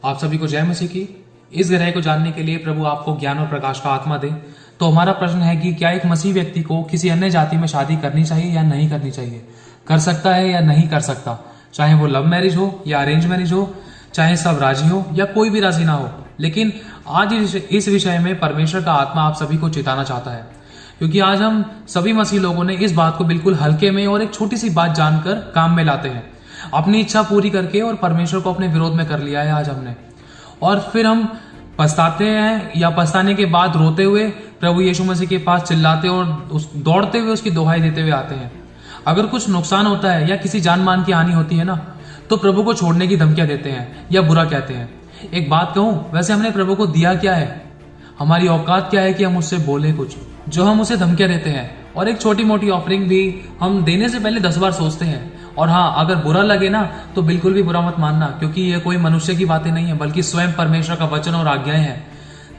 आप सभी को जय मसीह की। इस गहराई को जानने के लिए प्रभु आपको ज्ञान और प्रकाश का आत्मा दे। तो हमारा प्रश्न है कि क्या एक मसीह व्यक्ति को किसी अन्य जाति में शादी करनी चाहिए या नहीं करनी चाहिए, कर सकता है या नहीं कर सकता, चाहे वो लव मैरिज हो या अरेंज मैरिज हो, चाहे सब राजी हो या कोई भी राजी ना हो। लेकिन आज इस विषय में परमेश्वर का आत्मा आप सभी को चेताना चाहता है, क्योंकि आज हम सभी मसीह लोगों ने इस बात को बिल्कुल हल्के में और एक छोटी सी बात जानकर काम में लाते हैं, अपनी इच्छा पूरी करके, और परमेश्वर को अपने विरोध में कर लिया है आज हमने। और फिर हम पछताते हैं या पछताने के बाद रोते हुए प्रभु यीशु मसीह के पास चिल्लाते और दौड़ते हुए उसकी दुहाई देते हुए आते हैं। अगर कुछ नुकसान होता है या किसी जान मान की हानि होती है ना, तो प्रभु को छोड़ने की धमकियां देते हैं या बुरा कहते हैं। एक बात कहूं, वैसे हमने प्रभु को दिया क्या है? हमारी औकात क्या है कि हम उससे बोले कुछ, जो हम उसे धमकियां देते हैं। और एक छोटी मोटी ऑफरिंग भी हम देने से पहले 10 बार सोचते हैं। और हाँ, अगर बुरा लगे ना तो बिल्कुल भी बुरा मत मानना, क्योंकि ये कोई मनुष्य की बातें नहीं है, बल्कि स्वयं परमेश्वर का वचन और आज्ञाएं हैं,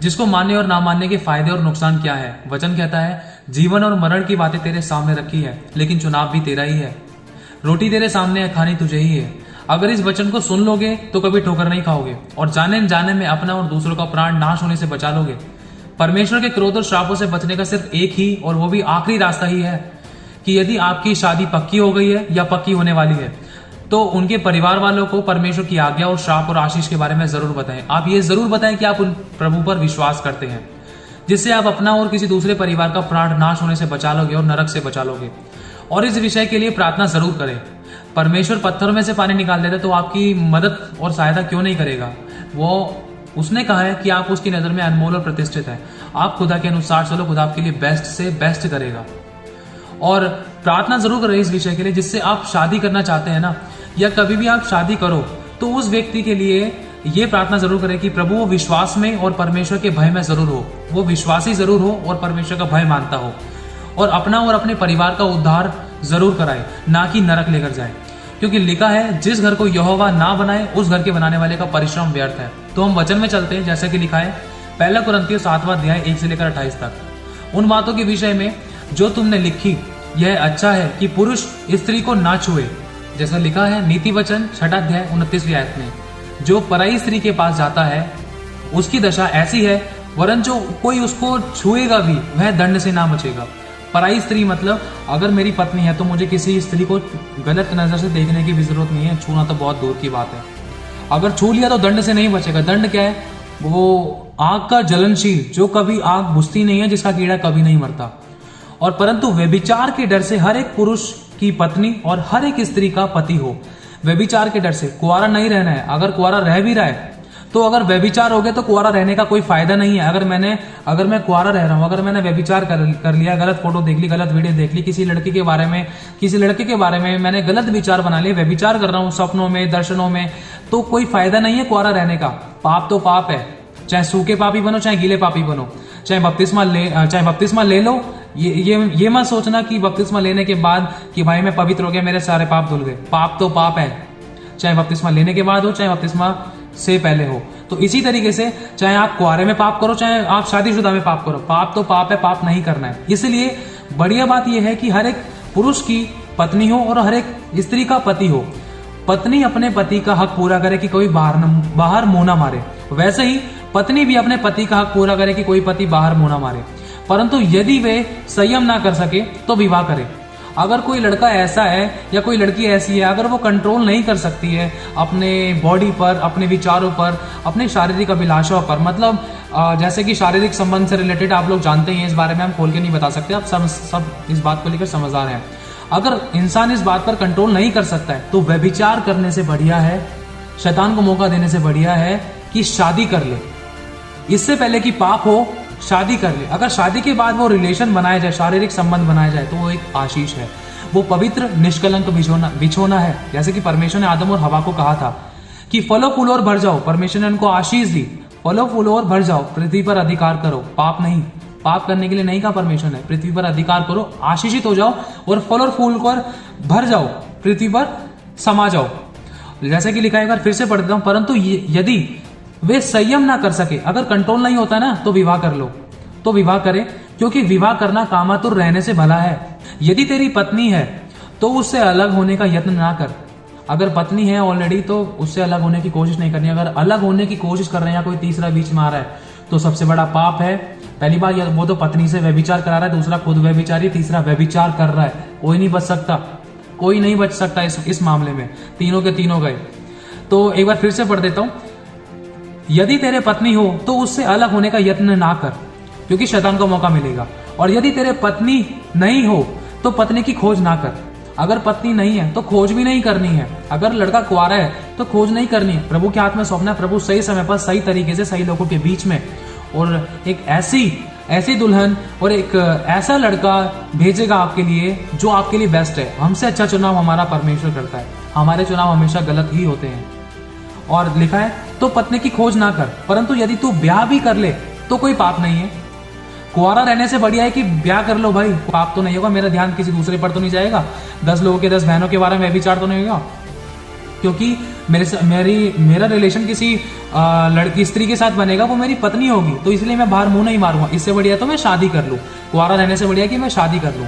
जिसको मानने और ना मानने के फायदे और नुकसान क्या है। वचन कहता है, जीवन और मरण की बातें तेरे सामने रखी है, लेकिन चुनाव भी तेरा ही है। रोटी तेरे सामने है, खानी तुझे ही है। अगर इस वचन को सुन लोगे तो कभी ठोकर नहीं खाओगे, और जाने जाने में अपना और दूसरों का प्राण नाश होने से बचा लोगे। परमेश्वर के क्रोध और श्रापों से बचने का सिर्फ एक ही और वो भी आखिरी रास्ता ही है कि यदि आपकी शादी पक्की हो गई है या पक्की होने वाली है, तो उनके परिवार वालों को परमेश्वर की आज्ञा और श्राप और आशीष के बारे में जरूर बताएं। आप ये जरूर बताएं कि आप उन प्रभु पर विश्वास करते हैं, जिससे आप अपना और किसी दूसरे परिवार का प्राण नाश होने से बचा लोगे और नरक से बचा लोगे। और इस विषय के लिए प्रार्थना जरूर करें। परमेश्वर पत्थर में से पानी निकाल देता तो आपकी मदद और सहायता क्यों नहीं करेगा? उसने कहा है कि आप उसकी नजर में अनमोल और प्रतिष्ठित हैं। आप खुदा के अनुसार चलो, खुदा आपके लिए बेस्ट से बेस्ट करेगा। और प्रार्थना जरूर करें इस विषय के लिए, जिससे आप शादी करना चाहते हैं ना, या कभी भी आप शादी करो, तो उस व्यक्ति के लिए ये प्रार्थना जरूर करें कि प्रभु वो विश्वास में और परमेश्वर के भय में जरूर हो, वो विश्वासी जरूर हो और परमेश्वर का भय मानता हो, और अपना और अपने परिवार का उद्धार जरूर कराए, ना कि नरक लेकर जाए। क्योंकि लिखा है, जिस घर को यहोवा ना बनाए उस घर के बनाने वाले का परिश्रम व्यर्थ है। तो हम वचन में चलते हैं, जैसे कि लिखा है 1 कुरिन्थियों 7वां अध्याय 1 से लेकर 28 तक। उन बातों के विषय में जो तुमने लिखी, यह अच्छा है कि पुरुष स्त्री को ना छुए, जैसा लिखा है नीति वचन 6 अध्याय 29वीं आयत में। जो पराई स्त्री के पास जाता है उसकी दशा ऐसी है, वरन जो कोई उसको छुएगा भी वह दंड से ना बचेगा। पराई स्त्री मतलब अगर मेरी पत्नी है तो मुझे किसी स्त्री को गलत नजर से देखने की भी जरूरत नहीं है, छूना तो बहुत दूर की बात है। अगर छू लिया तो दंड से नहीं बचेगा। दंड क्या है? वो आग का जलनशील, जो कभी आग बुझती नहीं है, जिसका कीड़ा कभी नहीं मरता। और परंतु व्यभिचार के डर से हर एक पुरुष की पत्नी और हर एक स्त्री का पति हो। व्यभिचार के डर से कुंवारा नहीं रहना है। अगर कुंवारा रह भी रहा है तो अगर व्यभिचार हो गया तो कुंवारा रहने का कोई फायदा नहीं है। अगर मैं कुंवारा रह रहा हूं, अगर मैंने व्यभिचार कर लिया, गलत फोटो देख ली, गलत वीडियो देख ली, किसी लड़के के बारे में मैंने गलत विचार बना लिए, व्यभिचार कर रहा हूं सपनों में, दर्शनों में, तो कोई फायदा नहीं है कुंवारा रहने का। पाप तो पाप है, चाहे सूखे पापी बनो चाहे गीले पापी बनो, चाहे बपतिस्मा ले लो। ये मत सोचना कि बपतिस्मा लेने के बाद कि भाई मैं पवित्र हो गया, मेरे सारे पाप धुल गए। पाप तो पाप है, चाहे बपतिस्मा लेने के बाद हो चाहे बपतिस्मा से पहले हो। तो इसी तरीके से चाहे आप कुंवारे में पाप करो चाहे आप शादीशुदा में पाप करो, पाप तो पाप है, पाप नहीं करना है। इसलिए बढ़िया बात यह है कि हर एक पुरुष की पत्नी हो और हर एक स्त्री का पति हो। पत्नी अपने पति का हक पूरा करे कि कोई बाहर मुंह ना मारे, वैसे ही पत्नी भी अपने पति का हक पूरा करे कि कोई पति बाहर मुंह ना मारे। परंतु यदि वे संयम ना कर सके तो विवाह करे। अगर कोई लड़का ऐसा है या कोई लड़की ऐसी है, अगर वो कंट्रोल नहीं कर सकती है अपने बॉडी पर, अपने विचारों पर, अपने शारीरिक अभिलाषाओं पर, मतलब जैसे कि शारीरिक संबंध से रिलेटेड आप लोग जानते हैं, इस बारे में हम खोल के नहीं बता सकते, आप सब इस बात को लेकर समझदार हैं। अगर इंसान इस बात पर कंट्रोल नहीं कर सकता है तो व्यभिचार करने से बढ़िया है, शैतान को मौका देने से बढ़िया है कि शादी कर ले। इससे पहले कि पाप हो, शादी कर ले। अगर शादी के बाद वो रिलेशन बनाया जाए, शारीरिक संबंध बनाया जाए, तो वो एक आशीष है, वो पवित्र निष्कलंक बिछोना है। जैसे कि परमेश्वर ने आदम और हवा को कहा था कि फलो फूलो और भर जाओ। परमेश्वर ने उनको आशीष दी, फलो फूलो और भर जाओ, पृथ्वी पर अधिकार करो। पाप नहीं, पाप करने के लिए नहीं कहा परमेश्वर ने, पृथ्वी पर अधिकार करो, आशीषित हो जाओ और फल और फूल कर भर जाओ, पृथ्वी पर समा जाओ। जैसे कि लिखा है, एक बार फिर से पढ़ देता हूं, परंतु यदि वे संयम ना कर सके, अगर कंट्रोल नहीं होता ना, तो विवाह कर लो, तो विवाह करें, क्योंकि विवाह करना कामातुर रहने से भला है। यदि तेरी पत्नी है तो उससे अलग होने का यत्न ना कर। अगर पत्नी है ऑलरेडी तो उससे अलग होने की कोशिश नहीं करनी। अगर अलग होने की कोशिश कर रहे हैं या कोई तीसरा बीच में आ रहा है तो सबसे बड़ा पाप है। पहली बात वो तो पत्नी से व्यभिचार करा रहा है, दूसरा खुद व्यभिचारी, तीसरा व्यभिचार कर रहा है। कोई नहीं बच सकता, कोई नहीं बच सकता इस मामले में, तीनों के तीनों गए। तो एक बार फिर से पढ़ देता हूं। यदि तेरे पत्नी हो तो उससे अलग होने का यत्न ना कर, क्योंकि शैतान को मौका मिलेगा। और यदि तेरे पत्नी नहीं हो तो पत्नी की खोज ना कर। अगर पत्नी नहीं है तो खोज भी नहीं करनी है। अगर लड़का कुंवारा है तो खोज नहीं करनी है। प्रभु के हाथ में सौंपना है। प्रभु सही समय पर सही तरीके से सही लोगों के बीच में और एक ऐसी दुल्हन और एक ऐसा लड़का भेजेगा आपके लिए जो आपके लिए बेस्ट है। हमसे अच्छा चुनाव हमारा परमेश्वर करता है। हमारे चुनाव हमेशा गलत ही होते हैं। और लिखा है तो पत्नी की खोज ना कर, परंतु यदि तू ब्याह भी कर ले तो कोई पाप नहीं है। कुंवारा रहने से बढ़िया है कि ब्याह कर लो भाई, पाप तो नहीं होगा। मेरा ध्यान किसी दूसरे पर तो नहीं जाएगा, 10 लोगों के 10 बहनों के बारे में विचार तो नहीं होगा, क्योंकि मेरा रिलेशन किसी लड़की स्त्री के साथ बनेगा, वो मेरी पत्नी होगी, तो इसलिए मैं बाहर मुंह नहीं मारूंगा। इससे बढ़िया तो मैं शादी कर लूं। कुंवारा रहने से बढ़िया कि मैं शादी कर लूं।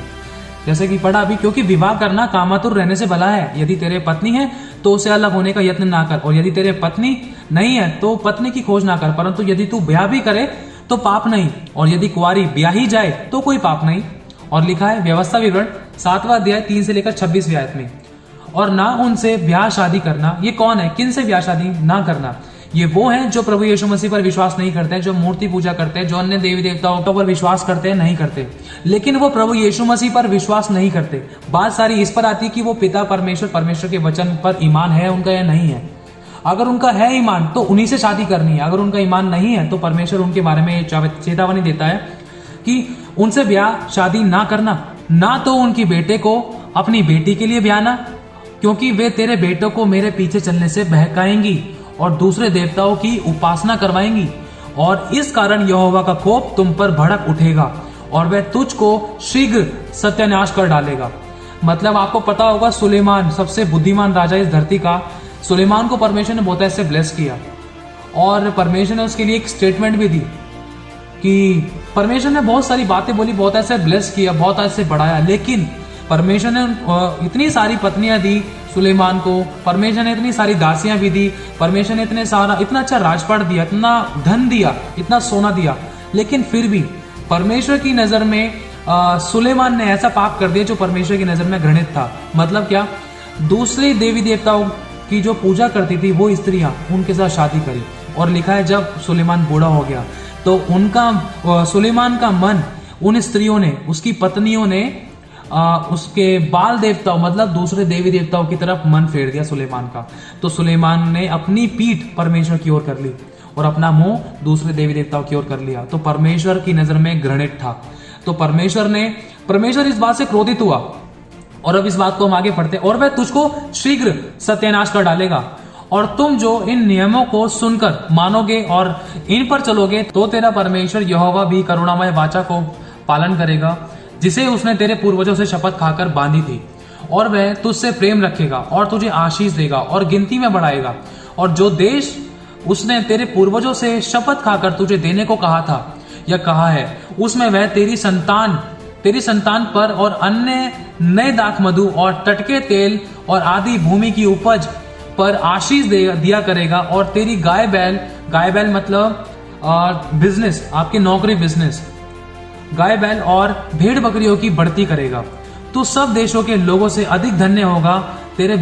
जैसे कि पढ़ा अभी, क्योंकि विवाह करना कामातुर रहने से भला है। यदि तेरे पत्नी है तो उसे अलग होने का यत्न ना कर, और यदि तेरे पत्नी नहीं है तो पत्नी की खोज ना कर, परंतु यदि तू ब्याह भी करे तो पाप नहीं, और यदि कुंवारी ब्याही जाए तो कोई पाप नहीं। और लिखा है व्यवस्था विवरण 7वां अध्याय 3 से लेकर 26वीं आयत में, और ना उनसे ब्याह शादी करना। ये कौन है? किन से ब्याह शादी ना करना? ये वो हैं जो प्रभु यीशु मसीह पर विश्वास नहीं करते हैं, जो मूर्ति पूजा करते हैं, जो अन्य देवी देवताओं पर विश्वास करते हैं, नहीं करते। लेकिन वो प्रभु यीशु मसीह पर विश्वास नहीं करते। बात सारी इस पर आती है कि वो पिता परमेश्वर के वचन पर ईमान है उनका या नहीं है। अगर उनका है ईमान तो उन्हीं से शादी करनी है। अगर उनका ईमान नहीं है तो परमेश्वर उनके बारे में चेतावनी देता है कि उनसे ब्याह शादी ना करना, ना तो उनकी बेटे को अपनी बेटी के लिए ब्याहना, क्योंकि वे तेरे बेटों को मेरे पीछे चलने से बहकाएंगी और दूसरे देवताओं की उपासना करवाएंगी, और इस कारण यहोवा का कोप तुम पर भड़क उठेगा और वह तुझको शीघ्र सत्यानाश कर डालेगा। मतलब आपको पता होगा सुलेमान सबसे बुद्धिमान राजा इस धरती का। सुलेमान को परमेश्वर ने बहुत ऐसे ब्लेस किया, और परमेश्वर ने उसके लिए एक स्टेटमेंट भी दी कि परमेश्वर ने बहुत सारी बातें बोली, बहुत ऐसे ब्लेस किया, बहुत ऐसे बढ़ाया, लेकिन परमेश्वर ने इतनी सारी पत्नियां दी सुलेमान को, परमेश्वर ने इतनी सारी दासियां भी दी, परमेश्वर ने इतना अच्छा राजपाट दिया, इतना धन दिया, इतना सोना दिया, लेकिन फिर भी परमेश्वर की नजर में सुलेमान ने ऐसा पाप कर दिया जो परमेश्वर की नजर में घृणित था। मतलब क्या? दूसरे देवी देवताओं की जो पूजा करती थी वो स्त्रियां, उनके साथ शादी करी। और लिखा है जब सुलेमान बूढ़ा हो गया तो सुलेमान का मन उन स्त्रियों ने, उसकी पत्नियों ने उसके बाल देवताओं मतलब दूसरे देवी देवताओं की तरफ मन फेर दिया सुलेमान का। तो सुलेमान ने अपनी पीठ परमेश्वर की ओर कर ली और अपना मुंह दूसरे देवी देवताओं की ओर कर लिया। तो परमेश्वर की नजर में घृणित था। तो परमेश्वर इस बात से क्रोधित हुआ। और अब इस बात को हम आगे पढ़ते हैं, और वह तुझको शीघ्र सत्यानाश कर डालेगा, और तुम जो इन नियमों को सुनकर मानोगे और इन पर चलोगे तो तेरा परमेश्वर यहोवा भी करुणामय वाचा को पालन करेगा, जिसे उसने तेरे पूर्वजों से शपथ खाकर बांधी थी, और वह तुझसे प्रेम रखेगा और तुझे आशीष देगा और गिनती में बढ़ाएगा। और जो देश उसने तेरे पूर्वजों से शपथ खाकर तुझे देने को कहा था या कहा है, उसमें वह तेरी संतान पर और अन्य नए दाख मधु और टटके तेल और आदि भूमि की उपज पर आशीष दिया करेगा, और तेरी गाय बैल मतलब बिजनेस, आपके नौकरी बिजनेस, गाय बैल और भेड़ बकरियों की बढ़ती करेगा। तू सब देशों के लोगों से अधिक धन्य होगा। तेरे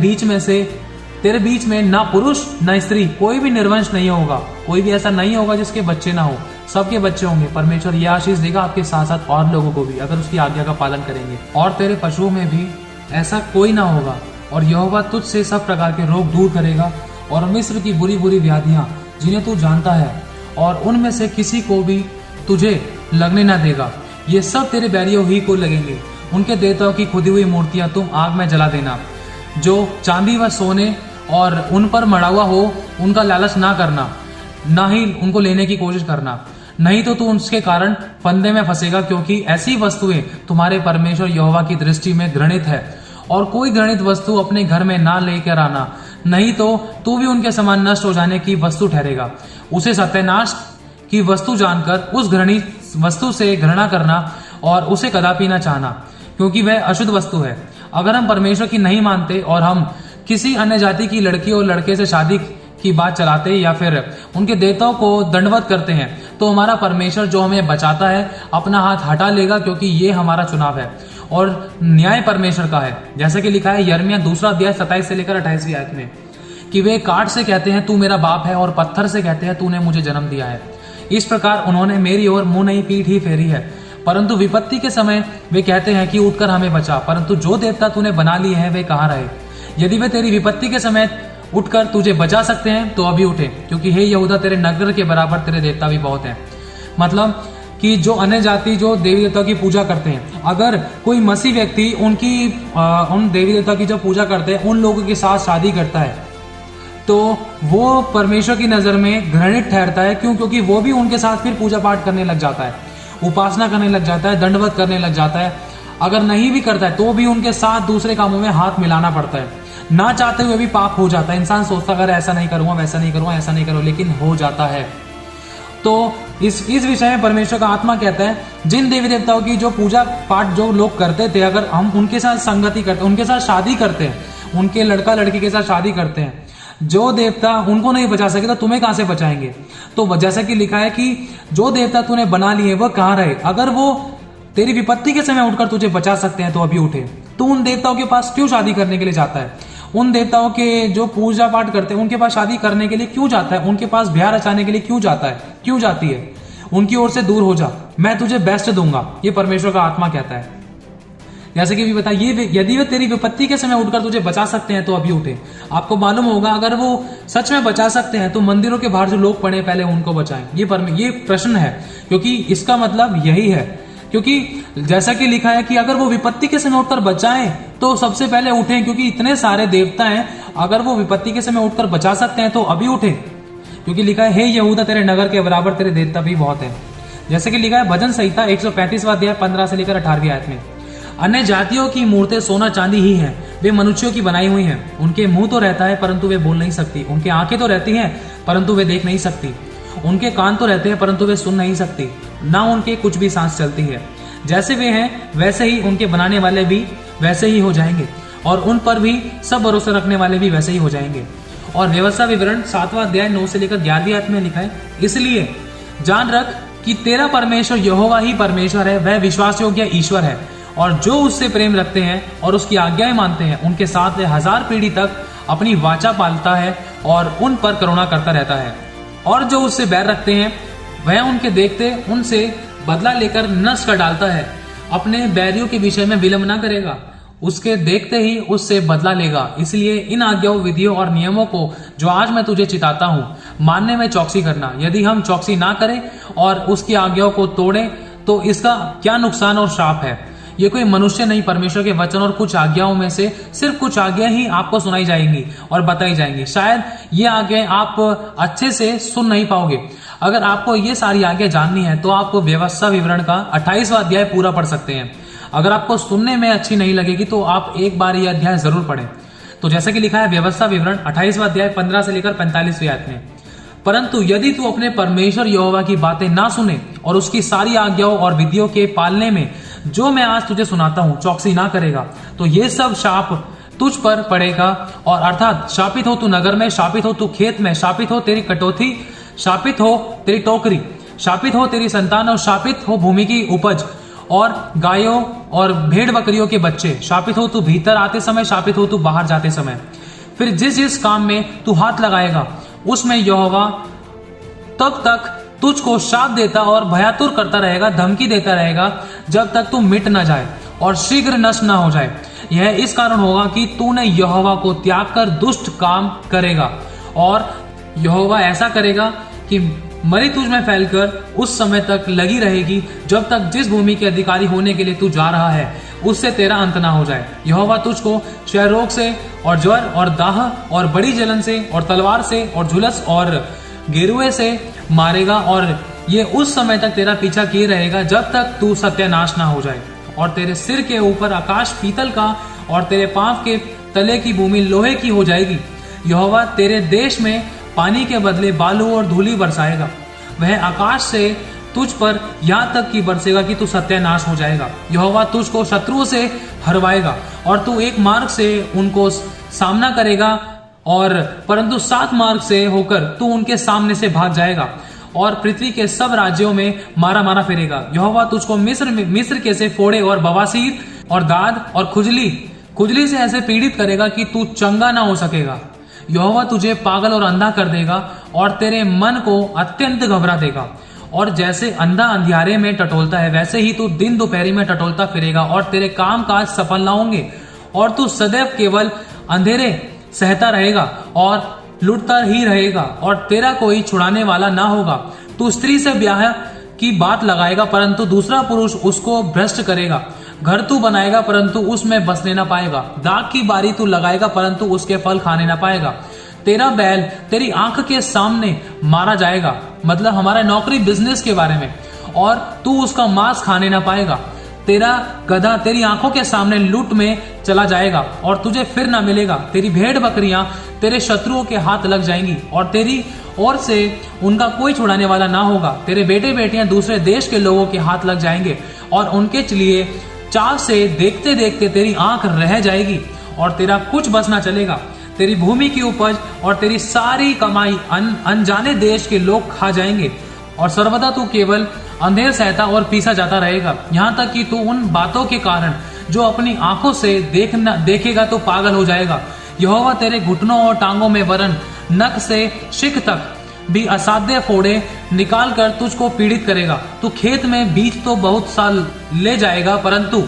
बीच में ना पुरुष ना स्त्री, कोई भी निर्वंश नहीं होगा, कोई भी ऐसा नहीं होगा जिसके बच्चे ना हो, सबके बच्चे होंगे। परमेश्वर यह आशीष देगा आपके साथ साथ और लोगों को भी, अगर उसकी आज्ञा का पालन करेंगे। और तेरे पशुओं में भी ऐसा कोई ना होगा, और यहोवा तुझसे सब प्रकार के रोग दूर करेगा, और मिस्र की बुरी बुरी व्याधियां जिन्हें तू जानता है, और उनमें से किसी को भी तुझे लगने ना देगा। ये सब तेरे बैरियों ही को लगेंगे। उनके देवताओं की खुदी हुई मूर्तियां तुम आग में जला देना। जो चांदी व सोने और उन पर मढ़ा हुआ हो उनका लालच ना करना, ना ही उनको लेने की कोशिश करना, नहीं तो तू उसके कारण फंदे में फंसेगा, क्योंकि ऐसी वस्तुएं तुम्हारे परमेश्वर यहोवा की दृष्टि में घृणित है। और कोई घृणित वस्तु अपने घर में ना लेकर आना, नहीं तो तू भी उनके समान नष्ट हो जाने की वस्तु ठहरेगा। उसे सत्यानाश की वस्तु जानकर उस घृणित वस्तु से घृणा करना और उसे कदापि ना चाहना, क्योंकि वह अशुद्ध वस्तु है। अगर हम परमेश्वर की नहीं मानते और हम किसी अन्य जाति की लड़की और लड़के से शादी की बात चलाते या फिर उनके देवताओं को दंडवत करते हैं, तो हमारा परमेश्वर जो हमें बचाता है अपना हाथ हटा लेगा, क्योंकि ये हमारा चुनाव है और न्याय परमेश्वर का है। जैसे कि लिखा है यिर्मयाह 2 अध्याय 27 से लेकर 28वीं आयत में कि वे काठ से कहते हैं तू मेरा बाप है, और पत्थर से कहते हैं तूने मुझे जन्म दिया है। इस प्रकार उन्होंने मेरी ओर मुंह नहीं पीठ ही फेरी है, परंतु विपत्ति के समय वे कहते हैं कि उठकर हमें बचा। परंतु जो देवता तूने बना लिए हैं वे कहाँ रहे? यदि वे तेरी विपत्ति के समय उठकर तुझे बचा सकते हैं तो अभी उठे, क्योंकि हे यहूदा तेरे नगर के बराबर तेरे देवता भी बहुत हैं। मतलब कि जो अन्य जाति जो देवी देवता की पूजा करते हैं, अगर कोई मसीह व्यक्ति उन देवी देवता की जो पूजा करते हैं उन लोगों के साथ शादी करता है तो वो परमेश्वर की नजर में घृणित ठहरता है। क्यों? क्योंकि वो भी उनके साथ फिर पूजा पाठ करने लग जाता है, उपासना करने लग जाता है, दंडवत करने लग जाता है। अगर नहीं भी करता है तो भी उनके साथ दूसरे कामों में हाथ मिलाना पड़ता है, ना चाहते हुए भी पाप हो जाता है। इंसान सोचता अगर ऐसा नहीं करूंगा, वैसा नहीं करूंगा, ऐसा नहीं करूंगा, लेकिन हो जाता है। तो इस विषय में परमेश्वर का आत्मा कहता है जिन देवी देवताओं की जो पूजा पाठ जो लोग करते थे, अगर हम उनके साथ संगति करते, उनके साथ शादी करते हैं, उनके लड़का लड़की के साथ शादी करते हैं, जो देवता उनको नहीं बचा सके तो तुम्हें कहां से बचाएंगे? तो जैसा कि लिखा है कि जो देवता तूने बना लिए वह कहां रहे? अगर वो तेरी विपत्ति के समय उठकर तुझे बचा सकते हैं तो अभी उठे। तू उन देवताओं के पास क्यों शादी करने के लिए जाता है? उन देवताओं के जो पूजा पाठ करते हैं उनके पास शादी करने के लिए क्यों जाता है? उनके पास ब्याह रचाने के लिए क्यों जाता है? क्यों जाती है? उनकी ओर से दूर हो जा, मैं तुझे बेस्ट दूंगा, ये परमेश्वर का आत्मा कहता है। जैसे कि भी बता, ये यदि वे तेरी विपत्ति के समय उठकर तुझे बचा सकते हैं तो अभी उठे। आपको मालूम होगा अगर वो सच में बचा सकते हैं तो मंदिरों के बाहर जो लोग पड़े पहले उनको बचाएं। ये प्रश्न है, क्योंकि इसका मतलब यही है। क्योंकि जैसा कि लिखा है कि अगर वो विपत्ति के समय उठकर बचाएं तो सबसे पहले उठें, क्योंकि इतने सारे देवता हैं। अगर वो विपत्ति के समय उठकर बचा सकते हैं तो अभी उठे, क्योंकि लिखा है हे यहूदा तेरे नगर के बराबर तेरे देवता भी बहुत है। जैसे कि लिखा है भजन संहिता 135वां अध्याय 15 से लेकर 18वीं आयत में, अन्य जातियों की मूर्तें सोना चांदी ही हैं, वे मनुष्यों की बनाई हुई हैं। उनके मुंह तो रहता है परंतु वे बोल नहीं सकती, उनके आंखें तो रहती हैं परंतु वे देख नहीं सकती, उनके कान तो रहते हैं परंतु वे सुन नहीं सकती, ना उनके कुछ भी सांस चलती है। जैसे वे हैं वैसे ही उनके बनाने वाले भी वैसे ही हो जाएंगे, और उन पर भी सब भरोसा रखने वाले भी वैसे ही हो जाएंगे। और व्यवस्था विवरण 7वां अध्याय 9 से लेकर 11वीं आयत में लिखा है, इसलिए जान रख कि तेरा परमेश्वर यहोवा ही परमेश्वर है, वह विश्वास योग्य ईश्वर है, और जो उससे प्रेम रखते हैं और उसकी आज्ञाएं मानते हैं उनके साथ वह 1000 पीढ़ी तक अपनी वाचा पालता है और उन पर करुणा करता रहता है। और जो उससे बैर रखते हैं वह उनके देखते उनसे बदला लेकर नष्ट कर डालता है। अपने बैरियों के विषय में विलंब न करेगा, उसके देखते ही उससे बदला लेगा। इसलिए इन आज्ञाओं, विधियों और नियमों को जो आज मैं तुझे चिताता हूं मानने में चौकसी करना। यदि हम चौकसी ना करें और उसकी आज्ञाओं को तोड़ें तो इसका क्या नुकसान और श्राप है। ये कोई मनुष्य नहीं, परमेश्वर के वचन और कुछ आज्ञाओं में से सिर्फ कुछ आज्ञाएं ही आपको सुनाई जाएंगी और बताई जाएंगी। शायद ये आज्ञाएं आप अच्छे से सुन नहीं पाओगे। अगर आपको ये सारी आज्ञा जाननी है तो आप व्यवस्था विवरण का 28वां अध्याय पूरा पढ़ सकते हैं। अगर आपको सुनने में अच्छी नहीं लगेगी तो आप एक बार ये अध्याय जरूर पढ़ें। तो जैसे कि लिखा है व्यवस्था विवरण 28वां अध्याय 15 से लेकर 45वीं आयत में, परंतु यदि तू अपने परमेश्वर यहोवा की बातें ना सुने और उसकी सारी आज्ञाओं और विधियों के पालने में जो मैं आज तुझे सुनाता हूं चौकसी ना करेगा तो ये सब शाप तुझ पर पड़ेगा। और अर्थात शापित हो तू नगर में, शापित हो तू खेत में, शापित हो तेरी कटौती, शापित हो तेरी टोकरी, शापित हो तेरी संतान, और शापित हो भूमि की उपज और गायों और भेड़ बकरियों के बच्चे। शापित हो तू भीतर आते समय, शापित हो तू बाहर जाते समय। फिर जिस जिस काम में तू हाथ लगाएगा उसमें यहोवा तब तक तुझको शाप देता और भयातुर करता रहेगा, धमकी देता रहेगा जब तक तू मिट न जाए और शीघ्र नष्ट न हो जाए। यह इस कारण होगा कि तूने यहोवा को त्याग कर दुष्ट काम करेगा, और यहोवा ऐसा करेगा कि मरी तुझ में फैलकर उस समय तक लगी रहेगी जब तक जिस भूमि के अधिकारी होने के लिए तू जा रहा है उससे तेरा अंत ना हो जाए। यहोवा तुझको क्षय रोग से और ज्वर और दाह और बड़ी जलन से और तलवार से और झुलस और गेरुए से मारेगा, और ये उस समय तक तेरा पीछा किए रहेगा जब तक तू सत्यानाश ना हो जाए। और तेरे सिर के ऊपर आकाश पीतल का और तेरे पांव के तले की भूमि लोहे की हो जाएगी। यहोवा तेरे देश में पानी के बदले बालू और धूली बरसाएगा, वह आकाश से तुझ पर यहाँ तक की बरसेगा कि तू सत्यानाश हो जाएगा। यहोवा तुझको शत्रुओं से हरवाएगा और तू एक मार्ग से उनको सामना करेगा और परंतु 7 मार्ग से होकर तू उनके सामने से भाग जाएगा और पृथ्वी के सब राज्यों में मारा मारा फिरेगा। यहोवा तुझको मिस्र के से फोड़े और बवासीर और दाद और खुजली से ऐसे पीड़ित करेगा कि तू चंगा ना हो सकेगा। यहोवा तुझे पागल और अंधा कर देगा और तेरे मन को अत्यंत घबरा देगा। और जैसे अंधा अंधियारे में टटोलता है वैसे ही तू दिन दोपहरी में टटोलता फिरेगा और तेरे काम काज सफल ना होंगे और तू सदैव केवल अंधेरे सहता रहेगा और लुटता ही रहेगा और तेरा कोई छुड़ाने वाला ना होगा। तू स्त्री से ब्याह की बात लगाएगा परंतु दूसरा पुरुष उसको भ्रष्ट करेगा। घर तू बनाएगा परंतु उसमें बसने ना पाएगा। दाग की बारी तू लगाएगा परंतु उसके फल खाने ना पाएगा। तेरा बैल तेरी आंख के सामने मारा जाएगा, मतलब हमारा नौकरी बिजनेस के बारे में, और तू उसका मांस खाने ना पाएगा। तेरा गधा तेरी आंखों के सामने लूट में चला जाएगा और तुझे फिर ना मिलेगा। तेरी भेड़ बकरियां तेरे शत्रुओं के हाथ लग जाएंगी और तेरी ओर से उनका कोई छुड़ाने वाला ना होगा। तेरे बेटे बेटियां दूसरे देश के लोगों के हाथ लग जाएंगे और उनके लिए चाव से देखते देखते तेरी आंख रह जाएगी और तेरा कुछ बस ना चलेगा। तेरी भूमि की उपज और तेरी सारी कमाई अनजाने देश के लोग खा जाएंगे और सर्वदा तू केवल अंधेर सहता और पीसा जाता रहेगा, यहाँ तक कि तू उन बातों के कारण जो अपनी आंखों से देखेगा तो पागल हो जाएगा। यहोवा तेरे घुटनों और टांगों में वरन नख से शिख तक भी असाध्य फोड़े निकाल कर तुझको पीड़ित करेगा। तू खेत में बीज तो बहुत साल ले जाएगा परंतु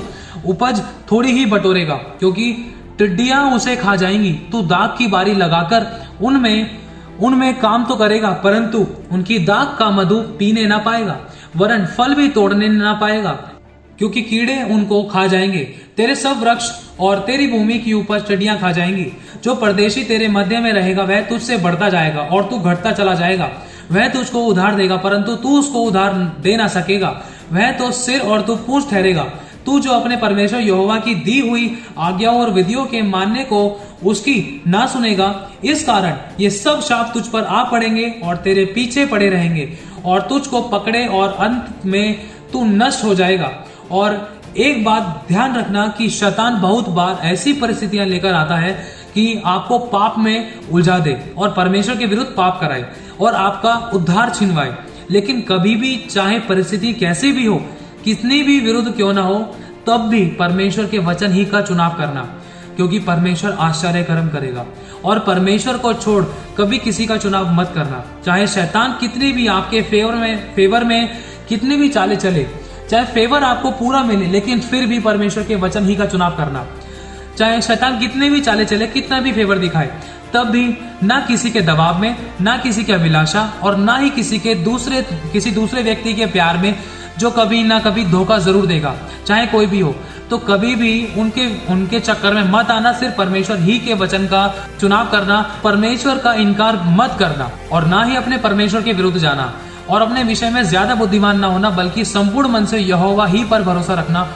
उपज थोड़ी ही बटोरेगा, क्योंकि टिड्डियां उसे खा जाएंगी। तू दाग की बारी लगाकर उनमें काम तो करेगा परंतु उनकी दाग का मधु पीने ना पाएगा, वरन फल भी तोड़ने ना पाएगा, क्योंकि कीड़े उनको खा जाएंगे। तेरे सब वृक्ष और तेरी भूमि की उपज टिड्डियां खा जाएंगी। जो परदेशी तेरे मध्य में रहेगा वह तुझसे बढ़ता जाएगा और तू घटता चला जाएगा। वह तुझको उधार देगा परंतु तू उसको उधार दे ना सकेगा। वह तो सिर और तू पूंछ ठहरेगा। तू जो अपने परमेश्वर यहोवा की दी हुई आज्ञाओं और विधियों के मानने को उसकी ना सुनेगा, इस कारण ये सब शाप तुझ पर आ पड़ेंगे और तेरे पीछे पड़े रहेंगे और तुझको पकड़े और अंत में तू नष्ट हो जाएगा। और एक बात ध्यान रखना कि शैतान बहुत बार ऐसी परिस्थितियां लेकर आता है कि आपको पाप में उलझा दे और परमेश्वर के विरुद्ध पाप कराए और आपका उद्धार छिनवाए। लेकिन कभी भी चाहे परिस्थिति कैसी भी हो, कितनी भी विरुद्ध क्यों ना हो, तब भी परमेश्वर के वचन ही का चुनाव करना, क्योंकि परमेश्वर आश्चर्य कर्म करेगा। और परमेश्वर को छोड़ कभी किसी का चुनाव मत करना। चाहे शैतान कितनी भी आपके फेवर में कितनी भी चाले चले, चाहे फेवर आपको पूरा मिले, लेकिन फिर भी परमेश्वर के वचन ही का चुनाव करना। चाहे शैतान कितने भी चाले चले, कितना भी फेवर दिखाए, तब भी ना किसी के दबाव में, ना किसी की अभिलाषा और ना ही किसी दूसरे व्यक्ति के प्यार में, जो कभी ना कभी धोखा जरूर देगा, चाहे कोई भी हो। तो कभी भी उनके चक्कर में मत आना। सिर्फ परमेश्वर ही के वचन का चुनाव करना, परमेश्वर का इनकार मत करना और ना ही अपने परमेश्वर के विरुद्ध जाना और अपने विषय में ज्यादा बुद्धिमान ना होना, बल्कि संपूर्ण मन से यहोवा ही पर भरोसा रखना।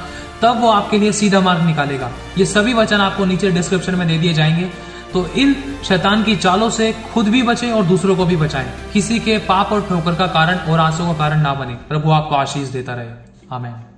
तब वो आपके लिए सीधा मार्ग निकालेगा। ये सभी वचन आपको नीचे डिस्क्रिप्शन में दे दिए जाएंगे। तो इन शैतान की चालों से खुद भी बचें और दूसरों को भी बचाएं। किसी के पाप और ठोकर का कारण और आंसू का कारण ना बने। प्रभु आपको आशीष देता रहे। आमीन।